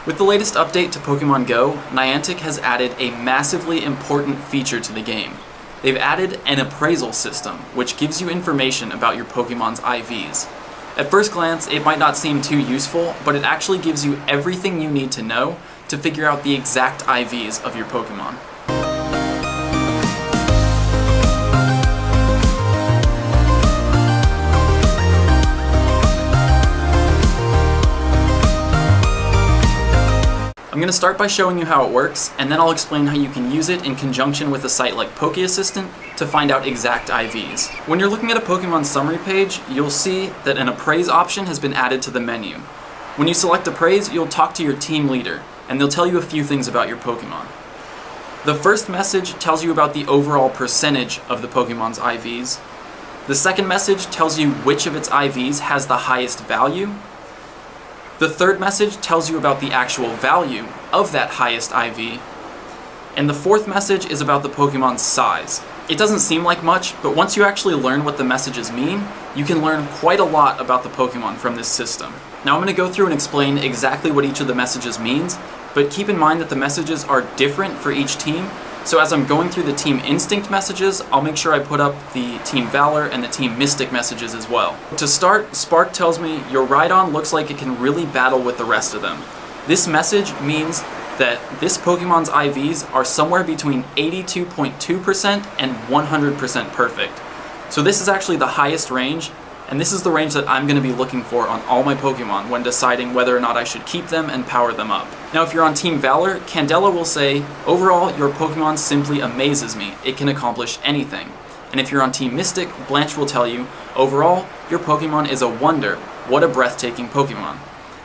With the latest update to Pokemon GO, Niantic has added a massively important feature to the game. They've added an appraisal system, which gives you information about your Pokemon's IVs. At first glance, it might not seem too useful, but it actually gives you everything you need to know to figure out the exact IVs of your Pokemon. I'm going to start by showing you how it works, and then I'll explain how you can use it in conjunction with a site like PokéAssistant to find out exact IVs. When you're looking at a Pokemon summary page, you'll see that an appraise option has been added to the menu. When you select appraise, you'll talk to your team leader, and they'll tell you a few things about your Pokemon. The first message tells you about the overall percentage of the Pokemon's IVs. The second message tells you which of its IVs has the highest value. The third message tells you about the actual value of that highest IV. And the fourth message is about the Pokemon's size. It doesn't seem like much, but once you actually learn what the messages mean, you can learn quite a lot about the Pokemon from this system. Now I'm going to go through and explain exactly what each of the messages means, but keep in mind that the messages are different for each team. So as I'm going through the Team Instinct messages, I'll make sure I put up the Team Valor and the Team Mystic messages as well. To start, Spark tells me your Rhydon looks like it can really battle with the rest of them. This message means that this Pokemon's IVs are somewhere between 82.2% and 100% perfect. So this is actually the highest range, and this is the range that I'm going to be looking for on all my Pokemon when deciding whether or not I should keep them and power them up. Now if you're on Team Valor, Candela will say, overall your Pokemon simply amazes me, it can accomplish anything. And if you're on Team Mystic, Blanche will tell you, overall your Pokemon is a wonder, what a breathtaking Pokemon.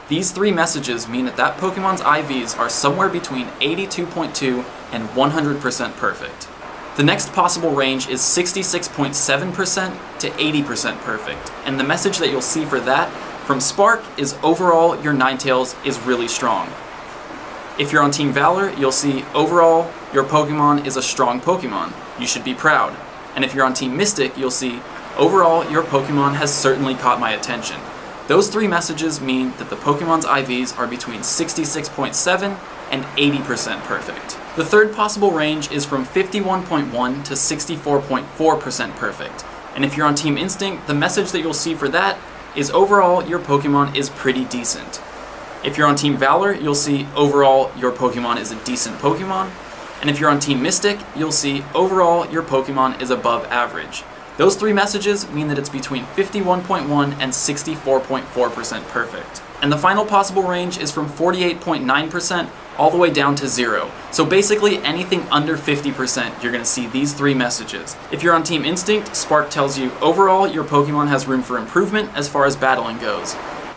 These three messages mean that that Pokemon's IVs are somewhere between 82.2 and 100% perfect. The next possible range is 66.7% to 80% perfect, and the message that you'll see for that from Spark is overall your Ninetales is really strong. If you're on Team Valor, you'll see overall your Pokemon is a strong Pokemon, you should be proud. And if you're on Team Mystic, you'll see overall your Pokemon has certainly caught my attention. Those three messages mean that the Pokemon's IVs are between 66.7 and 80% perfect. The third possible range is from 51.1 to 64.4% perfect. And if you're on Team Instinct, the message that you'll see for that is overall your Pokemon is pretty decent. If you're on Team Valor, you'll see overall your Pokemon is a decent Pokemon. And if you're on Team Mystic, you'll see overall your Pokemon is above average. Those three messages mean that it's between 51.1 and 64.4% perfect. And the final possible range is from 48.9% all the way down to 0. So basically anything under 50%, you're going to see these three messages. If you're on Team Instinct, Spark tells you overall your Pokemon has room for improvement as far as battling goes.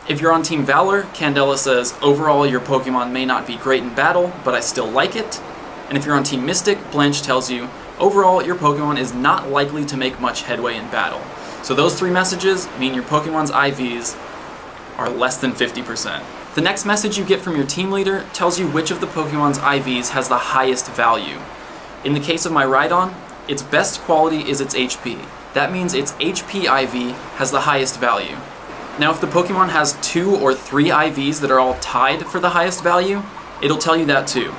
If you're on Team Valor, Candela says overall your Pokemon may not be great in battle, but I still like it. And if you're on Team Mystic, Blanche tells you overall your Pokemon is not likely to make much headway in battle. So those three messages mean your Pokemon's IVs are less than 50%. The next message you get from your team leader tells you which of the Pokemon's IVs has the highest value. In the case of my Rhydon, its best quality is its HP. That means its HP IV has the highest value. Now if the Pokemon has 2 or 3 IVs that are all tied for the highest value, it'll tell you that too.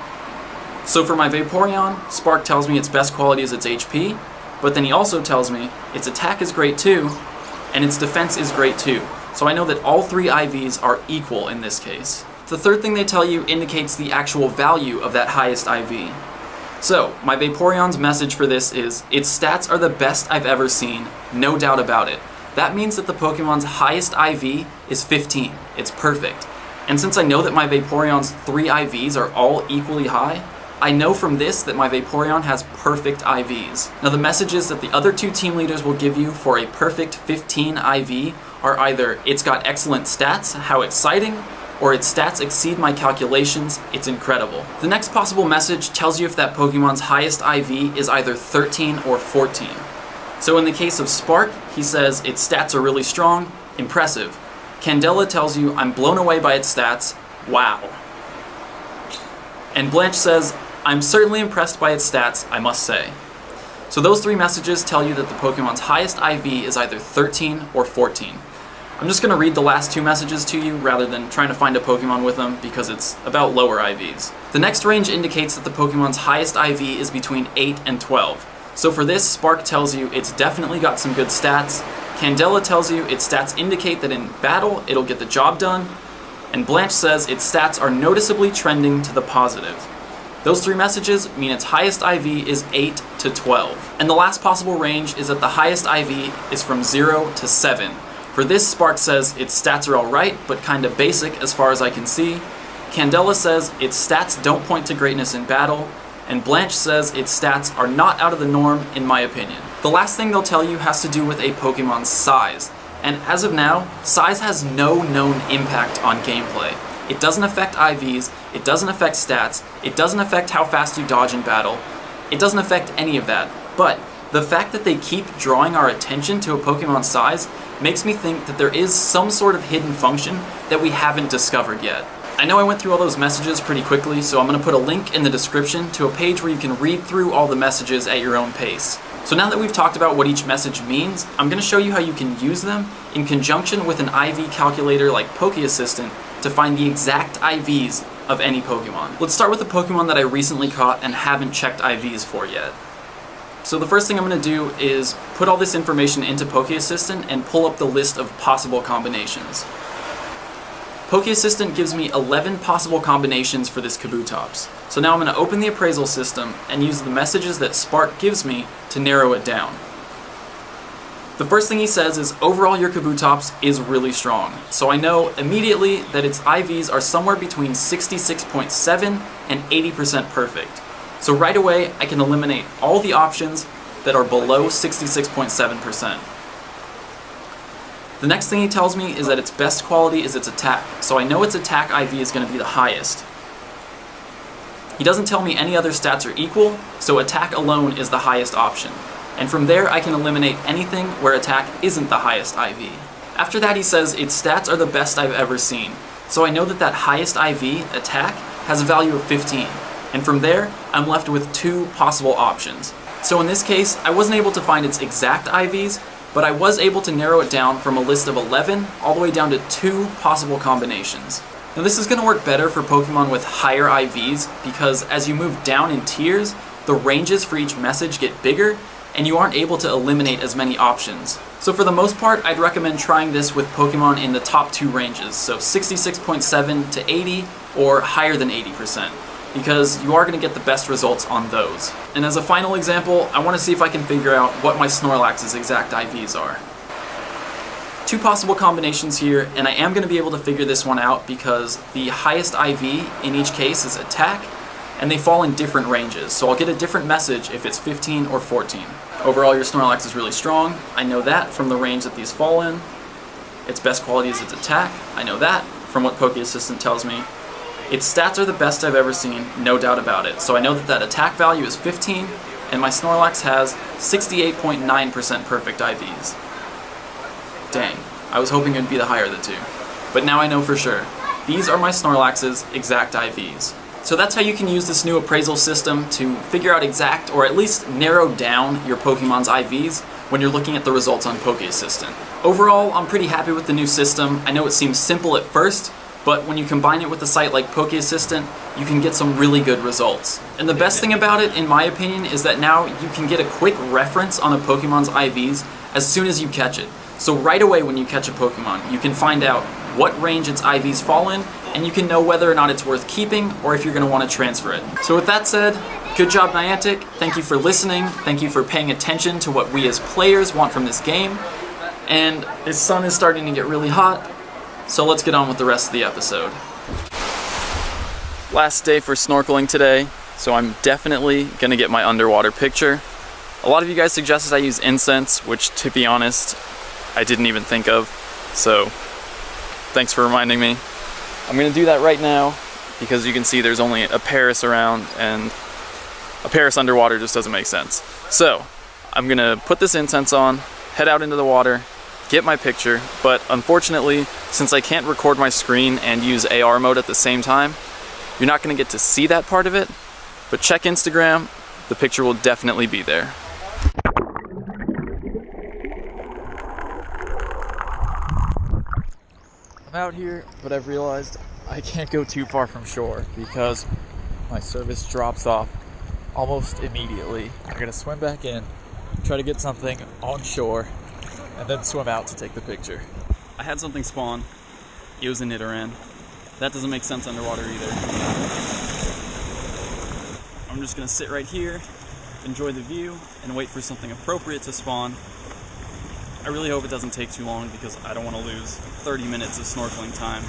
So for my Vaporeon, Spark tells me its best quality is its HP, but then he also tells me its attack is great too, and its defense is great too. So I know that all 3 IVs are equal in this case. The third thing they tell you indicates the actual value of that highest IV. So, my Vaporeon's message for this is, its stats are the best I've ever seen, no doubt about it. That means that the Pokemon's highest IV is 15. It's perfect. And since I know that my Vaporeon's 3 IVs are all equally high, I know from this that my Vaporeon has perfect IVs. Now the messages that the other 2 team leaders will give you for a perfect 15 IV are either it's got excellent stats, how exciting, or its stats exceed my calculations, it's incredible. The next possible message tells you if that Pokemon's highest IV is either 13 or 14. So in the case of Spark, he says its stats are really strong, impressive. Candela tells you I'm blown away by its stats, wow. And Blanche says, I'm certainly impressed by its stats, I must say. So those 3 messages tell you that the Pokemon's highest IV is either 13 or 14. I'm just going to read the last two messages to you rather than trying to find a Pokemon with them because it's about lower IVs. The next range indicates that the Pokemon's highest IV is between 8 and 12. So for this, Spark tells you it's definitely got some good stats, Candela tells you its stats indicate that in battle it'll get the job done, and Blanche says its stats are noticeably trending to the positive. Those three messages mean its highest IV is 8 to 12. And the last possible range is that the highest IV is from 0 to 7. For this, Spark says its stats are alright, but kinda basic as far as I can see. Candela says its stats don't point to greatness in battle, and Blanche says its stats are not out of the norm in my opinion. The last thing they'll tell you has to do with a Pokemon's size, and as of now, size has no known impact on gameplay. It doesn't affect IVs, it doesn't affect stats, it doesn't affect how fast you dodge in battle, it doesn't affect any of that, but the fact that they keep drawing our attention to a Pokemon's size makes me think that there is some sort of hidden function that we haven't discovered yet. I know I went through all those messages pretty quickly, so I'm going to put a link in the description to a page where you can read through all the messages at your own pace. So now that we've talked about what each message means, I'm going to show you how you can use them in conjunction with an IV calculator like PokéAssistant to find the exact IVs of any Pokemon. Let's start with a Pokemon that I recently caught and haven't checked IVs for yet. So the first thing I'm going to do is put all this information into PokéAssistant and pull up the list of possible combinations. PokéAssistant gives me 11 possible combinations for this Kabutops. So now I'm going to open the appraisal system and use the messages that Spark gives me to narrow it down. The first thing he says is overall your Kabutops is really strong. So I know immediately that its IVs are somewhere between 66.7 and 80% perfect. So right away I can eliminate all the options that are below 66.7%. The next thing he tells me is that its best quality is its attack, so I know its attack IV is going to be the highest. He doesn't tell me any other stats are equal, so attack alone is the highest option. And from there I can eliminate anything where attack isn't the highest IV. After that he says its stats are the best I've ever seen, so I know that that highest IV, attack, has a value of 15. And from there, I'm left with two possible options. So in this case, I wasn't able to find its exact IVs, but I was able to narrow it down from a list of 11 all the way down to two possible combinations. Now this is going to work better for Pokemon with higher IVs because as you move down in tiers, the ranges for each message get bigger and you aren't able to eliminate as many options. So for the most part, I'd recommend trying this with Pokemon in the top two ranges, so 66.7 to 80 or higher than 80%. Because you are going to get the best results on those. And as a final example, I want to see if I can figure out what my Snorlax's exact IVs are. Two possible combinations here, and I am going to be able to figure this one out because the highest IV in each case is attack, and they fall in different ranges, so I'll get a different message if it's 15 or 14. Overall, your Snorlax is really strong. I know that from the range that these fall in. Its best quality is its attack. I know that from what PokéAssistant tells me. Its stats are the best I've ever seen, no doubt about it. So I know that that attack value is 15, and my Snorlax has 68.9% perfect IVs. Dang, I was hoping it would be the higher of the two. But now I know for sure. These are my Snorlax's exact IVs. So that's how you can use this new appraisal system to figure out exact, or at least narrow down your Pokemon's IVs when you're looking at the results on PokéAssistant. Overall, I'm pretty happy with the new system. I know it seems simple at first, but when you combine it with a site like PokéAssistant, you can get some really good results. And the best thing about it, in my opinion, is that now you can get a quick reference on a Pokemon's IVs as soon as you catch it. So right away when you catch a Pokemon, you can find out what range its IVs fall in, and you can know whether or not it's worth keeping or if you're going to want to transfer it. So with that said, good job Niantic, thank you for listening, thank you for paying attention to what we as players want from this game, and the sun is starting to get really hot. So let's get on with the rest of the episode. Last day for snorkeling today, so I'm definitely gonna get my underwater picture. A lot of you guys suggested I use incense, which to be honest, I didn't even think of. So thanks for reminding me. I'm gonna do that right now because you can see there's only a Paris around and a Paris underwater just doesn't make sense. So I'm gonna put this incense on, head out into the water, get my picture, but unfortunately, since I can't record my screen and use AR mode at the same time, you're not going to get to see that part of it, but check Instagram, the picture will definitely be there. I'm out here, but I've realized I can't go too far from shore because my service drops off almost immediately. I'm gonna swim back in, try to get something on shore, and then swim out to take the picture. I had something spawn. It was a Nidoran. That doesn't make sense underwater either. I'm just gonna sit right here, enjoy the view, and wait for something appropriate to spawn. I really hope it doesn't take too long because I don't want to lose 30 minutes of snorkeling time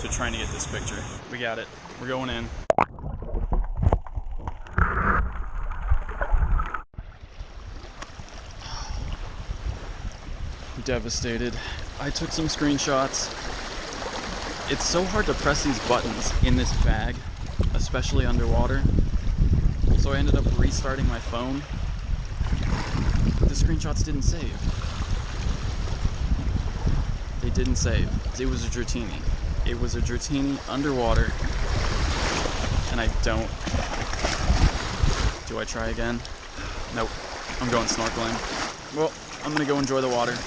to trying to get this picture. We got it. We're going in. I'm devastated. I took some screenshots. It's so hard to press these buttons in this bag, especially underwater. So I ended up restarting my phone. The screenshots didn't save. They didn't save. It was a Dratini. It was a Dratini underwater. And I don't... Do I try again? Nope. I'm going snorkeling. Well, I'm gonna go enjoy the water.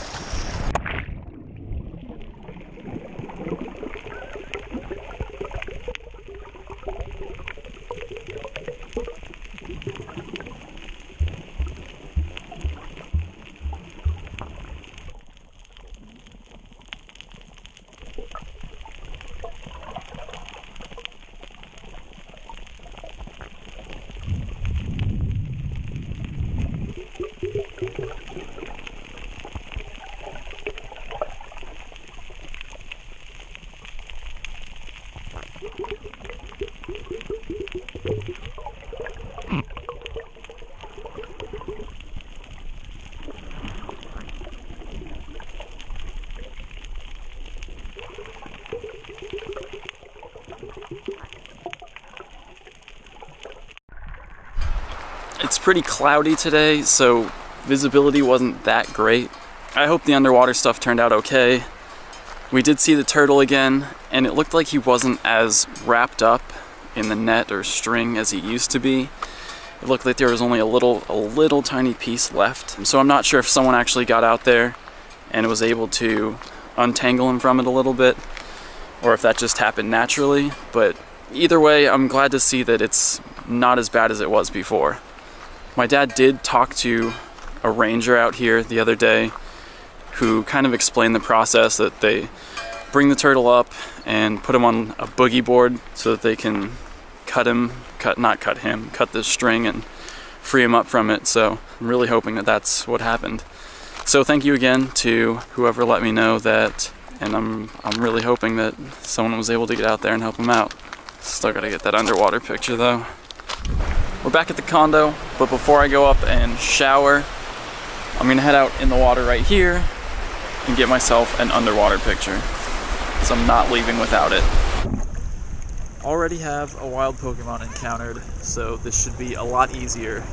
It's pretty cloudy today, so visibility wasn't that great. I hope the underwater stuff turned out okay. We did see the turtle again, and it looked like he wasn't as wrapped up in the net or string as he used to be. It looked like there was only a little tiny piece left. So I'm not sure if someone actually got out there and was able to untangle him from it a little bit, or if that just happened naturally. But either way, I'm glad to see that it's not as bad as it was before. My dad did talk to a ranger out here the other day who kind of explained the process that they bring the turtle up and put him on a boogie board so that they can cut the string and free him up from it. So I'm really hoping that that's what happened. So thank you again to whoever let me know that, and I'm really hoping that someone was able to get out there and help him out. Still gotta get that underwater picture though. We're back at the condo, but before I go up and shower, I'm gonna head out in the water right here and get myself an underwater picture, because I'm not leaving without it. Already have a wild Pokemon encountered, so this should be a lot easier.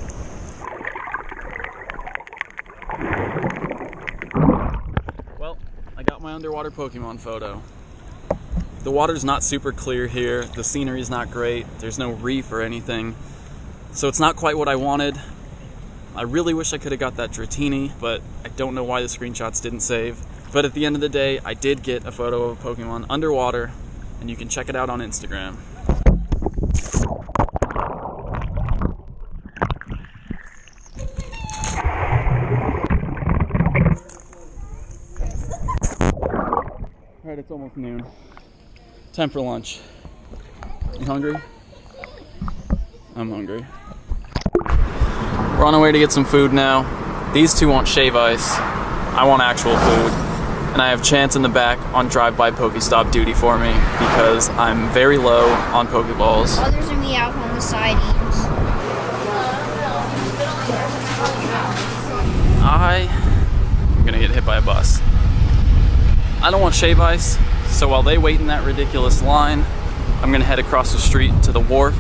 Well, I got my underwater Pokemon photo. The water's not super clear here, the scenery's not great, there's no reef or anything. So it's not quite what I wanted. I really wish I could have got that Dratini, but I don't know why the screenshots didn't save. But at the end of the day, I did get a photo of a Pokemon underwater, and you can check it out on Instagram. Alright, it's almost noon. Time for lunch. You hungry? I'm hungry. We're on our way to get some food now. These two want shave ice. I want actual food. And I have Chance in the back on drive-by Pokestop duty for me because I'm very low on Pokeballs. Others are me out on the side eats. I'm gonna get hit by a bus. I don't want shave ice, so while they wait in that ridiculous line, I'm gonna head across the street to the wharf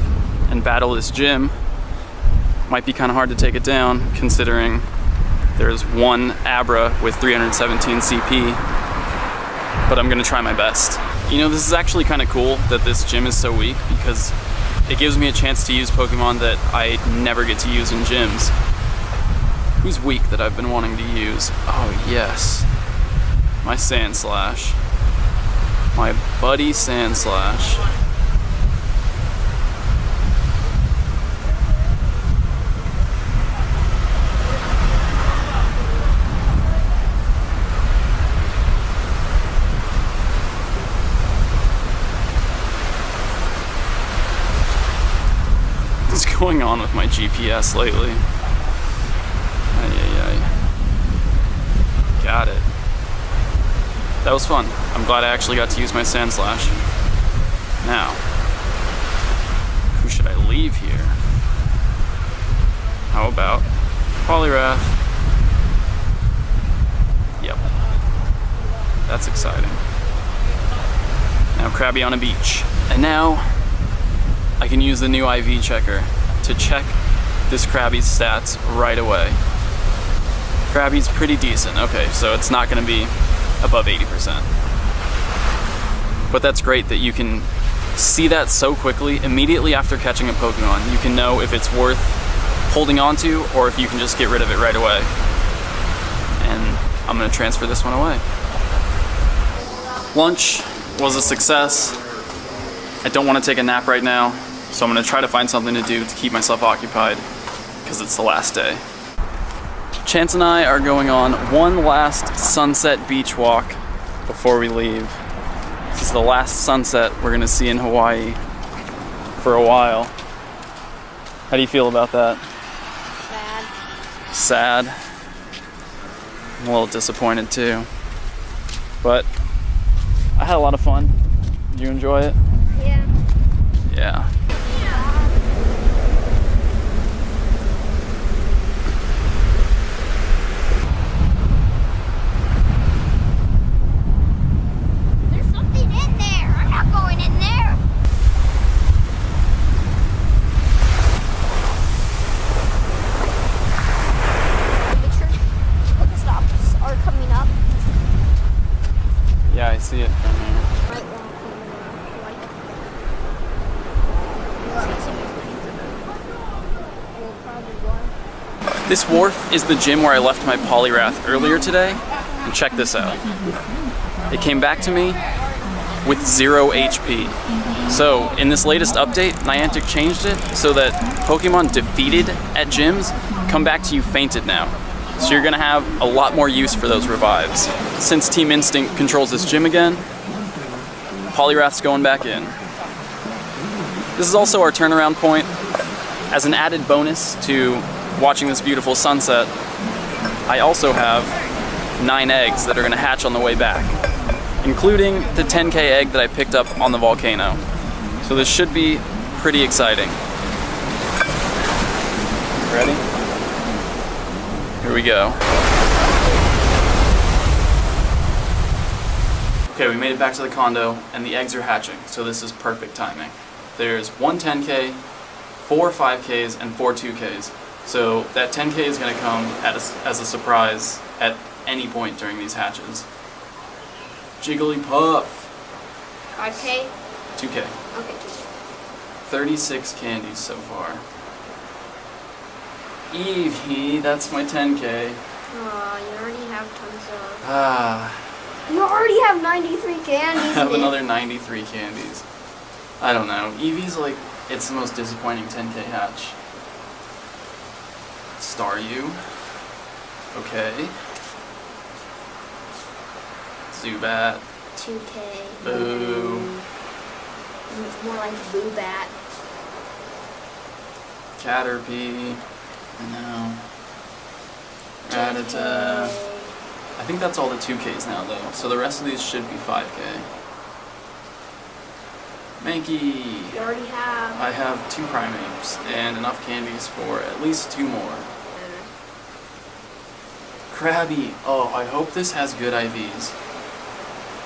and battle this gym. Might be kind of hard to take it down considering there's one Abra with 317 CP, but I'm gonna try my best. You know, this is actually kind of cool that this gym is so weak because it gives me a chance to use Pokemon that I never get to use in gyms. Who's weak that I've been wanting to use? Oh yes, my Sandslash. My buddy Sandslash. What's going on with my GPS lately? Got it. That was fun. I'm glad I actually got to use my Sandslash. Now, who should I leave here? How about Poliwrath? Yep. That's exciting. Now Krabby on a beach. And now I can use the new IV checker to check this Krabby's stats right away. Krabby's pretty decent. Okay, so it's not gonna be above 80%. But that's great that you can see that so quickly, immediately after catching a Pokemon. You can know if it's worth holding on to or if you can just get rid of it right away. And I'm gonna transfer this one away. Lunch was a success. I don't wanna take a nap right now, so I'm gonna try to find something to do to keep myself occupied because it's the last day. Chance and I are going on one last sunset beach walk before we leave. This is the last sunset we're gonna see in Hawaii for a while. How do you feel about that? Sad. Sad? I'm a little disappointed too. But I had a lot of fun. Did you enjoy it? Yeah. Yeah. There's something in there. I'm not going in there. Make sure Pokestops are coming up. Yeah, I see it from here. Right where I'm coming We'll probably one. This wharf is the gym where I left my Poliwrath earlier today. And check this out. It came back to me with 0 HP. So in this latest update, Niantic changed it so that Pokemon defeated at gyms come back to you fainted now. So you're gonna have a lot more use for those revives. Since Team Instinct controls this gym again, Poliwrath's going back in. This is also our turnaround point. As an added bonus to watching this beautiful sunset, I also have 9 eggs that are gonna hatch on the way back, including the 10K egg that I picked up on the volcano. So this should be pretty exciting. Ready? Here we go. Okay, we made it back to the condo and the eggs are hatching, so this is perfect timing. There's one 10K, 4 5Ks, and 4 2Ks. So that 10K is gonna come as a surprise at any point during these hatches. Jigglypuff. 5K? 2K. Okay, 2K. 36 candies so far. Eevee, that's my 10K. Aw, you already have tons of... Ah, You already have 93 candies. I have Nick. another 93 candies. I don't know. Eevee's like, it's the most disappointing 10K hatch. Staryu. Okay. Zubat. 2K. Boo. More like Boobat. Caterpie. I know. Rattata. I think that's all the 2Ks now though, so the rest of these should be 5K. Mankey. You already have... I have 2 Primeapes and enough candies for at least 2 more. Krabby. Oh, I hope this has good IVs.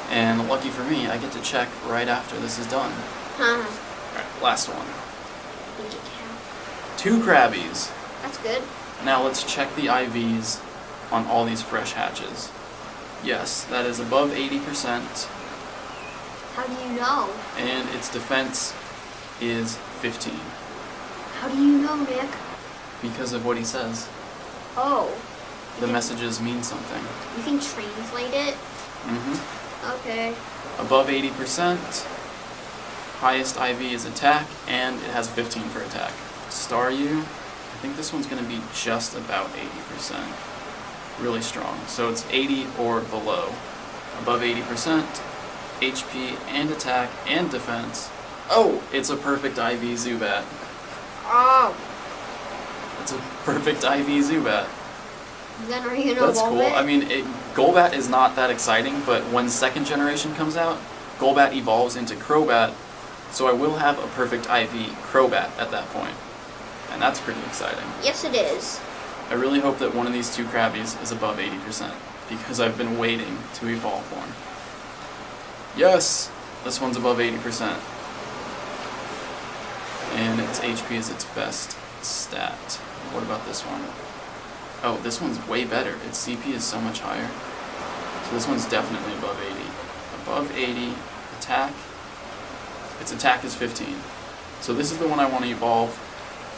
And lucky for me, I get to check right after this is done. Huh. Alright, last one. I think it counts. 2 Krabbies. That's good. Now let's check the IVs on all these fresh hatches. Yes, that is above 80%, How do you know? and its defense is 15. How do you know, Nick? Because of what he says. Oh. The messages mean something. You can translate it? Mm-hmm. Okay. Above 80%, highest IV is attack, and it has 15 for attack. Staryu, I think this one's going to be just about 80%. Really strong. So it's 80 or below. Above 80%, HP and attack and defense. Oh, it's a perfect IV Zubat. Oh. It's a perfect IV Zubat. Then are you gonna That's evolve cool. it? I mean, Golbat is not that exciting, but when second generation comes out, Golbat evolves into Crobat, so I will have a perfect IV Crobat at that point. And that's pretty exciting. Yes, it is. I really hope that one of these two Krabbies is above 80%, because I've been waiting to evolve one. Yes! This one's above 80%. And its HP is its best stat. What about this one? Oh, this one's way better. Its CP is so much higher. So this one's definitely above 80. Above 80, attack. Its attack is 15. So this is the one I want to evolve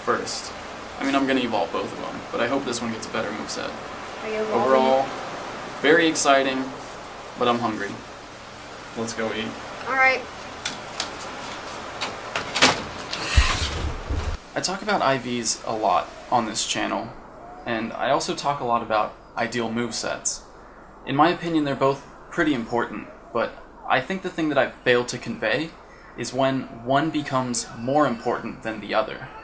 first. I mean, I'm going to evolve both of them, but I hope this one gets a better moveset. Are you evolving? Overall, very exciting, but I'm hungry. Let's go eat. Alright. I talk about IVs a lot on this channel, and I also talk a lot about ideal movesets. In my opinion, they're both pretty important, but I think the thing that I've failed to convey is when one becomes more important than the other.